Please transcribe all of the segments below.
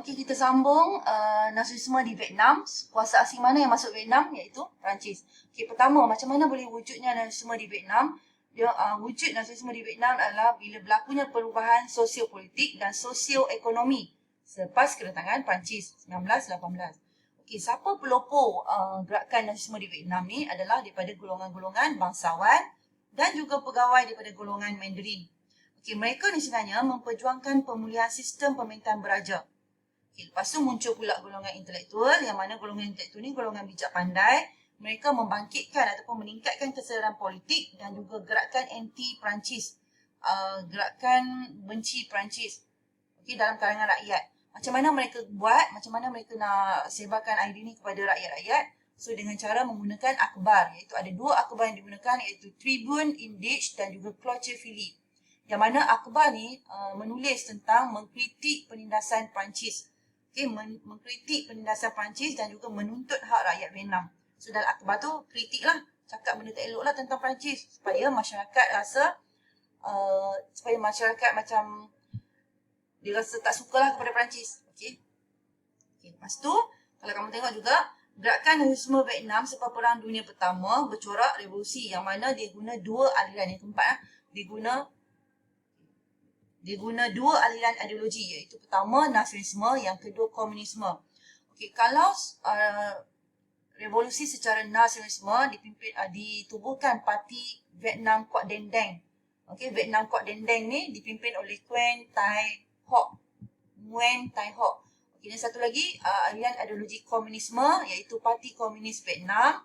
Okey, kita sambung nasionalisme di Vietnam. Kuasa asing mana yang masuk Vietnam iaitu Perancis. Okey, pertama macam mana boleh wujudnya nasionalisme di Vietnam? Wujud nasionalisme di Vietnam adalah bila berlakunya perubahan sosiopolitik dan sosioekonomi selepas kedatangan Perancis 1918. Okey, siapa pelopor gerakan nasionalisme di Vietnam ni adalah daripada golongan-golongan bangsawan dan juga pegawai daripada golongan Mandarin. Okey, mereka ni sebenarnya memperjuangkan pemulihan sistem pemerintahan beraja. Okay, lepas tu muncul pula golongan intelektual, yang mana golongan intelektual ni golongan bijak pandai. Mereka membangkitkan ataupun meningkatkan kesedaran politik dan juga gerakan anti Perancis, gerakan benci Perancis, okay, dalam kalangan rakyat. Macam mana mereka buat, macam mana mereka nak sebarkan idea ni kepada rakyat-rakyat? So dengan cara menggunakan akhbar, iaitu ada dua akhbar yang digunakan, iaitu Tribune Indich dan juga Clocher Philippe. Yang mana akhbar ni menulis tentang mengkritik penindasan Perancis. Okay, mengkritik penindasan Perancis dan juga menuntut hak rakyat Vietnam. So dalam akhbar tu kritik lah, cakap benda tak elok lah tentang Perancis supaya masyarakat rasa supaya masyarakat macam dia rasa tak sukalah kepada Perancis. Okay. Lepas tu kalau kamu tengok juga gerakan nasionalisme Vietnam selepas Perang Dunia Pertama bercorak revolusi, yang mana dia guna dua aliran. Yang keempat dia guna dua aliran ideologi, iaitu pertama nasionalisme, yang kedua komunisme. Okey, kalau revolusi secara nasionalisme ditubuhkan parti Vietnam Quoc Dinh Diem. Okey, Vietnam Quoc Dinh Diem ni dipimpin oleh Nguyen Tai Hoc. Okey, dan satu lagi aliran ideologi komunisme, iaitu Parti Komunis Vietnam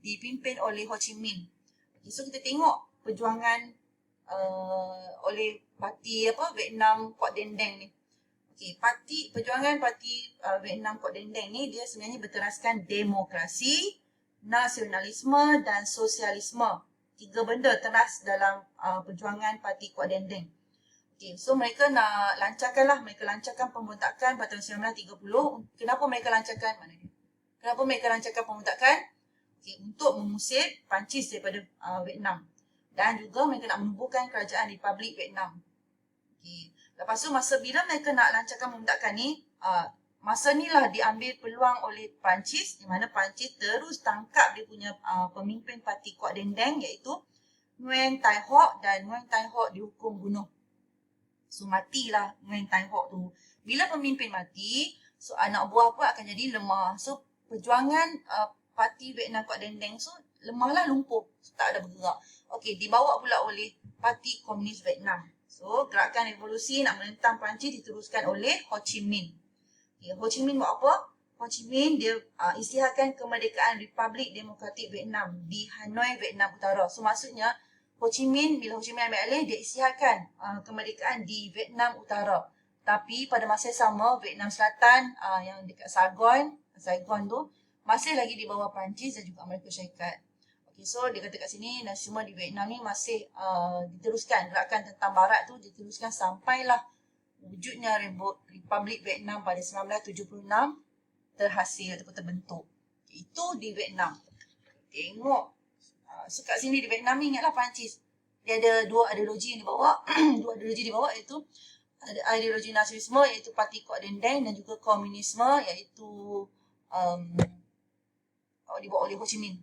dipimpin oleh Ho Chi Minh. Okey, so kita tengok perjuangan oleh parti Vietnam Quoc Dinh Diem ni. Okey, perjuangan parti Vietnam Quoc Dinh Diem ni dia sebenarnya berteraskan demokrasi, nasionalisme dan sosialisme. Tiga benda teras dalam perjuangan parti Quoc Dinh Diem. Okey, so mereka nak lancarkan pemberontakan pada tahun 1930. Kenapa mereka lancarkan? Kenapa mereka lancarkan pemberontakan? Okey, untuk mengusir Perancis daripada Vietnam. Dan juga mereka nak menubuhkan kerajaan Republik Vietnam. Okay. Lepas tu bila mereka nak lancarkan pemberontakan ni, masa ni lah diambil peluang oleh Perancis, di mana Perancis terus tangkap dia punya pemimpin parti Quoc Dinh Diem, iaitu Nguyen Tai Hoc, dan Nguyen Tai Hoc dihukum bunuh. So matilah Nguyen Tai Hoc tu. Bila pemimpin mati, so anak buah pun akan jadi lemah. So perjuangan parti Vietnam Quoc Dinh Diem so lemahlah, lumpuh, so, tak ada bergerak. Okey, dibawa pula oleh Parti Komunis Vietnam. So, gerakan revolusi nak menentang Perancis diteruskan oleh Ho Chi Minh. Okay, Ho Chi Minh buat apa? Ho Chi Minh dia isytiharkan kemerdekaan Republik Demokratik Vietnam di Hanoi, Vietnam Utara. So, maksudnya bila Ho Chi Minh ambil alih, dia isytiharkan kemerdekaan di Vietnam Utara. Tapi pada masa sama, Vietnam Selatan yang dekat Saigon tu masih lagi di bawah Perancis dan juga Amerika Syarikat. Okay, so dia kata kat sini nasionalisme di Vietnam ni masih diteruskan, gerakan tentang barat tu diteruskan sampailah wujudnya Republik Vietnam pada 1976 terhasil ataupun terbentuk. Okay, itu di Vietnam. Tengok, so kat sini di Vietnam ni ingatlah Perancis. Dia ada dua ideologi yang dibawa, iaitu ideologi nasionalisme iaitu Parti Quoc Dinh Diem dan juga komunisme iaitu dibawa oleh Ho Chi Minh.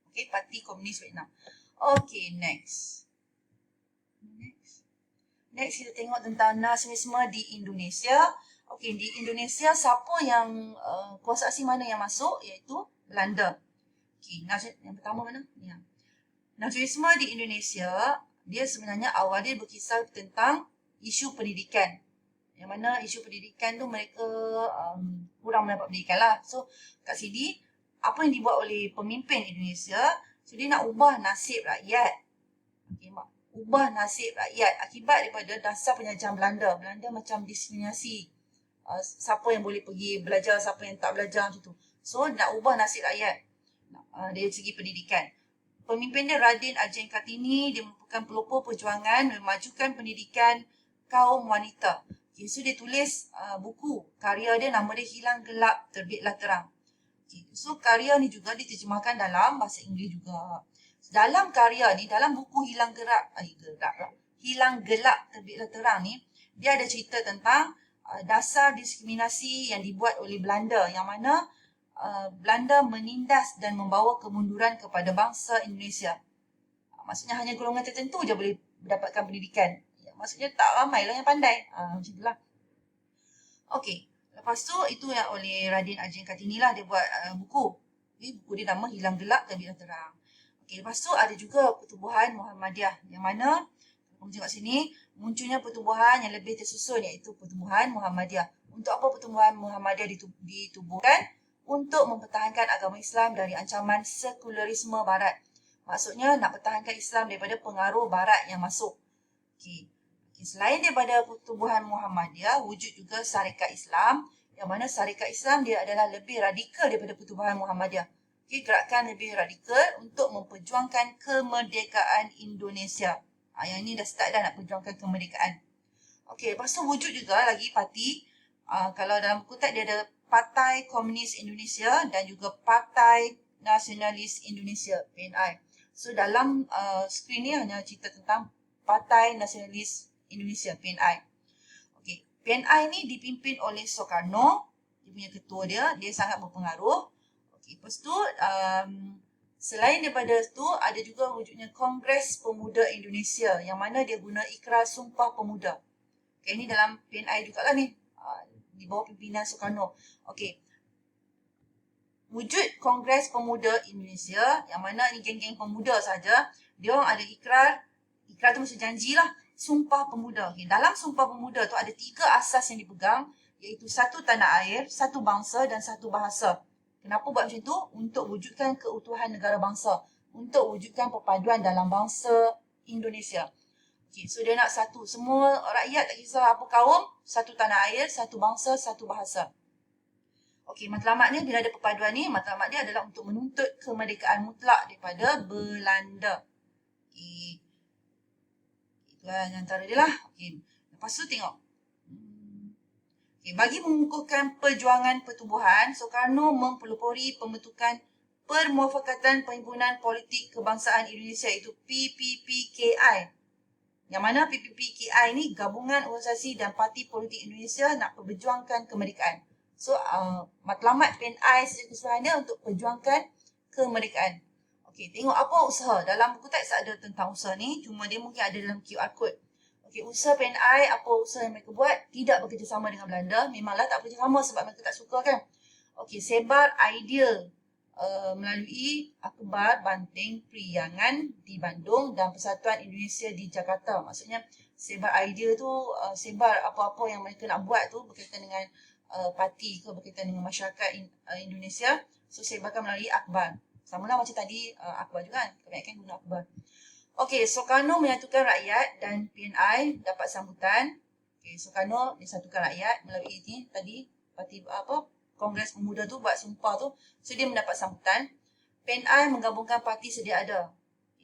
Okay, Parti Komunis Vietnam. Okay, next kita tengok tentang nasionalisme di Indonesia. Okay, di Indonesia siapa yang kuasa asing mana yang masuk, iaitu Belanda. Okay, yang pertama mana? Ya. Nasionalisme di Indonesia, dia sebenarnya awal dia berkisar tentang isu pendidikan. Yang mana isu pendidikan tu mereka kurang mendapat pendidikan lah. So, kat sini apa yang dibuat oleh pemimpin Indonesia, so dia nak ubah nasib rakyat. Okay, ubah nasib rakyat akibat daripada dasar penjajahan Belanda. Belanda macam diskriminasi siapa yang boleh pergi belajar, siapa yang tak belajar macam tu. So nak ubah nasib rakyat dari segi pendidikan. Pemimpin dia Radin Ajeng Kartini, dia merupakan pelopor perjuangan memajukan pendidikan kaum wanita. Okay, so dia tulis buku, karya dia nama dia Hilang Gelap Terbitlah Terang. Okay, so karya ni juga diterjemahkan dalam bahasa Inggeris juga. Dalam karya ni, dalam buku Hilang Gelap Terbitlah Terang ni, dia ada cerita tentang dasar diskriminasi yang dibuat oleh Belanda, yang mana Belanda menindas dan membawa kemunduran kepada bangsa Indonesia. Maksudnya hanya golongan tertentu je boleh mendapatkan pendidikan. Ya, maksudnya tak ramai lah yang pandai. Macam itulah. Okey. Lepas tu, itu yang oleh Radin Ajin Kartini lah. Dia buat buku. Buku dia nama Hilang Gelap dan Bilang Terang. Okey. Lepas tu ada juga Pertubuhan Muhammadiyah. Yang mana, kamu tengok sini, munculnya pertubuhan yang lebih tersusun iaitu Pertubuhan Muhammadiyah. Untuk apa Pertubuhan Muhammadiyah ditubuhkan? Untuk mempertahankan agama Islam dari ancaman sekularisme Barat. Maksudnya nak pertahankan Islam daripada pengaruh Barat yang masuk. Okey. Selain daripada Pertubuhan Muhammadiyah, wujud juga Syarikat Islam, yang mana Syarikat Islam dia adalah lebih radikal daripada Pertubuhan Muhammadiyah. Okey, gerakan lebih radikal untuk memperjuangkan kemerdekaan Indonesia. Yang ini dah start dah nak perjuangkan kemerdekaan. Okey, lepas tu wujud juga lagi parti. Kalau dalam buku teks dia ada Partai Komunis Indonesia dan juga Partai Nasionalis Indonesia, PNI. So dalam skrin ni hanya cerita tentang Partai Nasionalis Indonesia, PNI. Okey, PNI ni dipimpin oleh Soekarno, dia punya ketua dia sangat berpengaruh. Okey, lepas tu selain daripada tu ada juga wujudnya Kongres Pemuda Indonesia yang mana dia guna ikrar Sumpah Pemuda. Okey, ini dalam PNI jugalah ni, di bawah pimpinan Soekarno. Okey. Wujud Kongres Pemuda Indonesia, yang mana ni geng-geng pemuda saja, dia orang ada ikrar tu mesti janjilah, Sumpah Pemuda. Okay. Dalam Sumpah Pemuda tu ada 3 asas yang dipegang, iaitu 1 tanah air, 1 bangsa dan 1 bahasa. Kenapa buat macam tu? Untuk wujudkan keutuhan negara bangsa, untuk wujudkan perpaduan dalam bangsa Indonesia. Okay. So dia nak satu, semua rakyat tak kisah apa kaum, 1 tanah air, 1 bangsa, 1 bahasa. Okey, matlamatnya bila ada perpaduan ni, matlamat dia adalah untuk menuntut kemerdekaan mutlak daripada Belanda. Okey. Itu antara dia lah. Okey. Lepas tu tengok. Okey, bagi mengukuhkan perjuangan pertubuhan, Soekarno mempelopori pembentukan Permufakatan Perhimpunan Politik Kebangsaan Indonesia iaitu PPPKI. Yang mana PPPKI ni gabungan organisasi dan parti politik Indonesia nak perjuangkan kemerdekaan. So, matlamat PNI secara keseluruhan dia untuk perjuangkan kemerdekaan. Okey, tengok apa usaha. Dalam buku teks ada tentang usaha ni, cuma dia mungkin ada dalam QR code. Okey, usaha PNI, apa usaha yang mereka buat, tidak bekerjasama dengan Belanda. Memanglah tak bekerjasama sebab mereka tak suka kan. Okey, sebar idea melalui Akhbar Banting Priangan di Bandung dan Persatuan Indonesia di Jakarta. Maksudnya, sebar idea tu, sebar apa-apa yang mereka nak buat tu berkaitan dengan parti ke berkaitan dengan masyarakat Indonesia. So, sebarkan melalui akhbar. Sama lah macam tadi akhbar juga kan. Kebanyakan guna akhbar. Okey, Soekarno menyatukan rakyat dan PNI dapat sambutan. Okey, Soekarno disatukan rakyat melalui ini tadi parti Kongres Pemuda tu buat sumpah tu. So, dia mendapat sambutan. PNI menggabungkan parti sedia ada.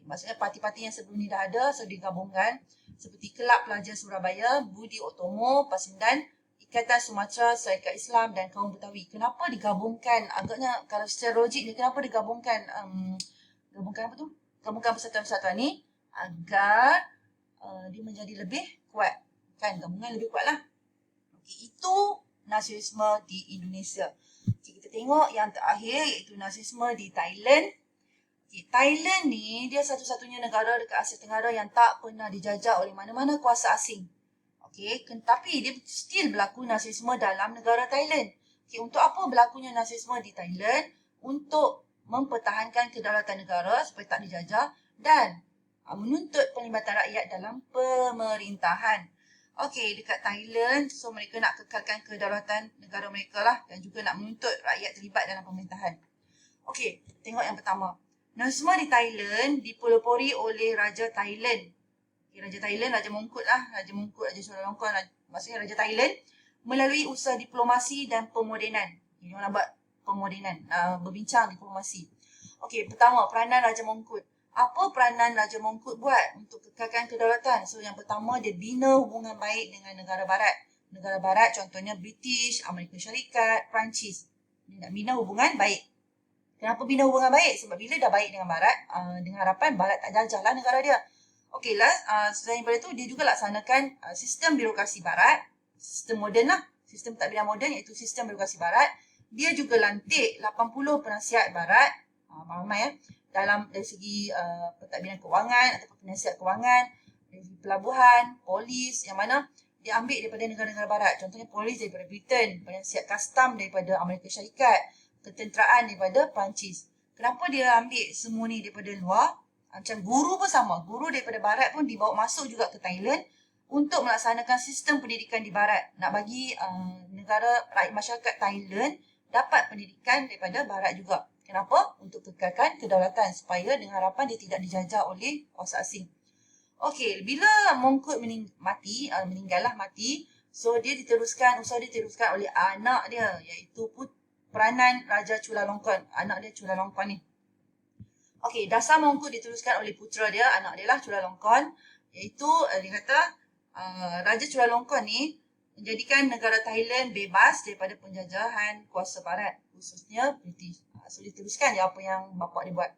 Maksudnya parti-parti yang sebelum ni dah ada, so digabungkan. Seperti Kelab Pelajar Surabaya, Budi Utomo, Pasundan, Ikatan Sumatera, Syarikat Islam dan Kaum Betawi. Kenapa digabungkan? Agaknya kalau secara logik ni, kenapa digabungkan gabungkan apa tu? Gabungkan persatuan-persatuan ni agar dia menjadi lebih kuat. Kan? Gabungan lebih kuat lah. Okay, itu nasionalisme di Indonesia. Okay, kita tengok yang terakhir iaitu nasionalisme di Thailand. Okay, Thailand ni dia satu-satunya negara dekat Asia Tenggara yang tak pernah dijajah oleh mana-mana kuasa asing. Okay, tapi dia still berlaku nasionalisme dalam negara Thailand. Okay, untuk apa berlakunya nasionalisme di Thailand? Untuk mempertahankan kedaulatan negara supaya tak dijajah dan menuntut pelibatan rakyat dalam pemerintahan. Okay, dekat Thailand, so mereka nak kekalkan kedaulatan negara mereka lah dan juga nak menuntut rakyat terlibat dalam pemerintahan. Okay, tengok yang pertama. Nasionalisme di Thailand dipelopori oleh Raja Thailand. Raja Thailand, Raja Mongkut lah. Raja Mongkut, Raja Chulalongkorn, maksudnya Raja Thailand melalui usaha diplomasi dan pemodenan. Ini orang nak buat pemodenan, berbincang diplomasi. Okey, pertama, peranan Raja Mongkut. Apa peranan Raja Mongkut buat untuk kekalkan kedaulatan? So, yang pertama, dia bina hubungan baik dengan negara barat. Negara barat contohnya British, Amerika Syarikat, Perancis. Dia nak bina hubungan baik. Kenapa bina hubungan baik? Sebab bila dah baik dengan barat, dengan harapan barat tak jajah lah negara dia. Okey, selain daripada itu, dia juga laksanakan sistem birokrasi barat, sistem moden lah, sistem pentadbiran moden iaitu sistem birokrasi barat. Dia juga lantik 80 penasihat barat, ramai ya, dari segi pentadbiran kewangan ataupun penasihat kewangan, dari segi pelabuhan, polis, yang mana dia ambil daripada negara-negara barat. Contohnya polis daripada Britain, penasihat custom daripada Amerika Syarikat, ketenteraan daripada Perancis. Kenapa dia ambil semua ni daripada luar? Macam guru pun sama. Guru daripada barat pun dibawa masuk juga ke Thailand untuk melaksanakan sistem pendidikan di barat. Nak bagi negara rakyat masyarakat Thailand dapat pendidikan daripada barat juga. Kenapa? Untuk kekalkan kedaulatan supaya dengan harapan dia tidak dijajah oleh kuasa asing. Okey, bila Mongkut meninggal. So dia diteruskan, usaha dia diteruskan oleh anak dia iaitu peranan Raja Chulalongkorn. Anak dia Chulalongkorn ni. Okey, dasar Mongkut diteruskan oleh putera dia, anak dia lah Chulalongkorn, iaitu dia kata Raja Chulalongkorn ni menjadikan negara Thailand bebas daripada penjajahan kuasa barat, khususnya British. So dia teruskan je apa yang bapa dia buat.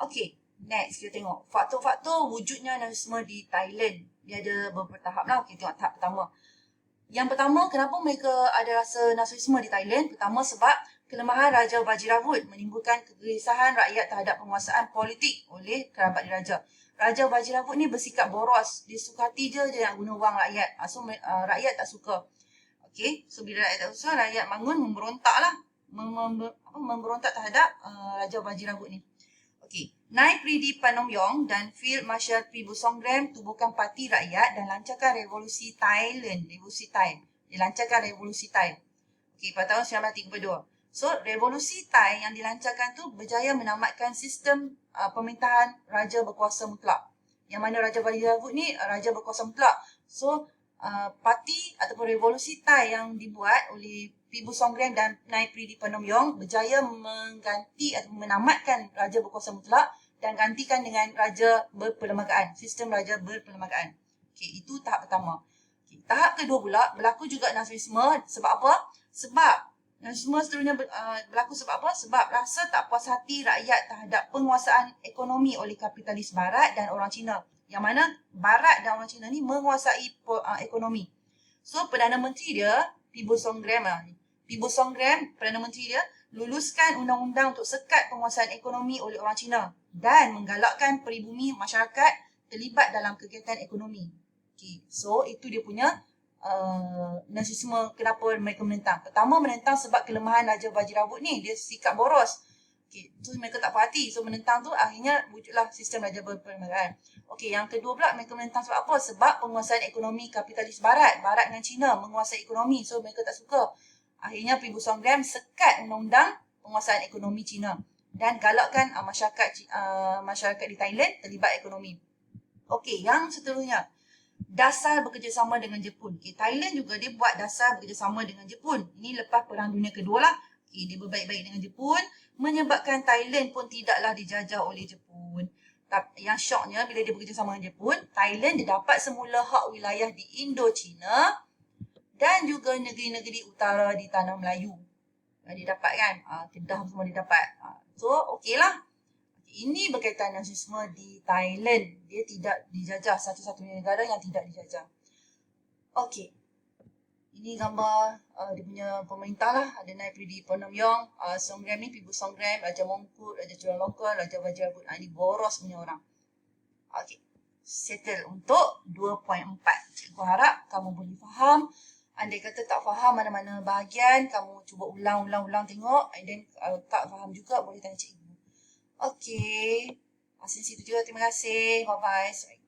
Okey, next kita tengok faktor-faktor wujudnya nasionalisme di Thailand. Dia ada beberapa tahap lah. Okey, tengok tahap pertama. Yang pertama, kenapa mereka ada rasa nasionalisme di Thailand? Pertama, sebab kelemahan Raja Vajiravud menimbulkan kegelisahan rakyat terhadap penguasaan politik oleh kerabat diraja. Raja Vajiravud ni bersikap boros. Dia suka hati je nak guna wang rakyat. So, rakyat tak suka. Okey, so bila rakyat tak suka, rakyat bangun memberontak lah. Memberontak terhadap Raja Vajiravud ni. Okey, Nai Pridi Panomyong dan Field Marshal Pibu Songgram tubuhkan parti rakyat dan lancarkan revolusi Thailand. Revolusi Thai. Dilancarkan revolusi Thai. Okey, pada tahun 1932. So, revolusi Thai yang dilancarkan tu berjaya menamatkan sistem pemerintahan raja berkuasa mutlak. Yang mana Raja Vajiravud ni raja berkuasa mutlak. So, parti ataupun revolusi Thai yang dibuat oleh Pibu Songgram dan Nai Pridi Panomyong berjaya mengganti atau menamatkan raja berkuasa mutlak dan gantikan dengan raja berperlembagaan, sistem raja berperlembagaan. Okey, itu tahap pertama. Okay, tahap kedua pula berlaku juga nasionalisme. Sebab apa? Sebab nasionalisme seterusnya berlaku sebab apa? Sebab rasa tak puas hati rakyat terhadap penguasaan ekonomi oleh kapitalis barat dan orang Cina. Yang mana barat dan orang Cina ni menguasai ekonomi. So, Perdana Menteri dia, Pibu Songgram Perdana Menteri dia, luluskan undang-undang untuk sekat penguasaan ekonomi oleh orang Cina dan menggalakkan peribumi masyarakat terlibat dalam kegiatan ekonomi. Okay. So, itu dia punya nasionalisme kenapa mereka menentang. Pertama, menentang sebab kelemahan Raja Vajiravud ni. Dia sikap boros. Okay. So, mereka tak puas hati. So, menentang tu akhirnya wujudlah sistem raja berperlembagaan. Okey, yang kedua pula mereka menentang sebab apa? Sebab penguasaan ekonomi kapitalis barat. Barat dengan Cina menguasai ekonomi. So, mereka tak suka. Akhirnya Pibu Songgram sekat undang-undang penguasaan ekonomi Cina dan galakkan masyarakat di Thailand terlibat ekonomi. Okey, yang seterusnya, dasar bekerjasama dengan Jepun. Okay, Thailand juga dia buat dasar bekerjasama dengan Jepun. Ini lepas Perang Dunia Kedua lah. Okay, dia berbaik-baik dengan Jepun, menyebabkan Thailand pun tidaklah dijajah oleh Jepun. Yang syoknya bila dia bekerjasama dengan Jepun, Thailand dia dapat semula hak wilayah di Indochina dan juga negeri-negeri utara di Tanah Melayu. Dia dapat kan, Kedah semua dia dapat. So, okey lah. Ini berkaitan nasionalisme di Thailand. Dia tidak dijajah, satu-satunya negara yang tidak dijajah. Okey. Ini gambar dia punya pemerintah lah. Ada Nai Pridi Panomyong, Songgram ni, Pibu Songgram, Raja Mongkut, Raja Chulalongkorn, Raja Vajiravud. Ini boros punya orang. Okey. Settle untuk 2.4. Cikgu harap kamu boleh faham. Andai kata tak faham mana-mana bahagian, kamu cuba ulang tengok. And then tak faham juga, boleh tanya cikgu. Okey. Sampai situ juga. Terima kasih. Bye-bye.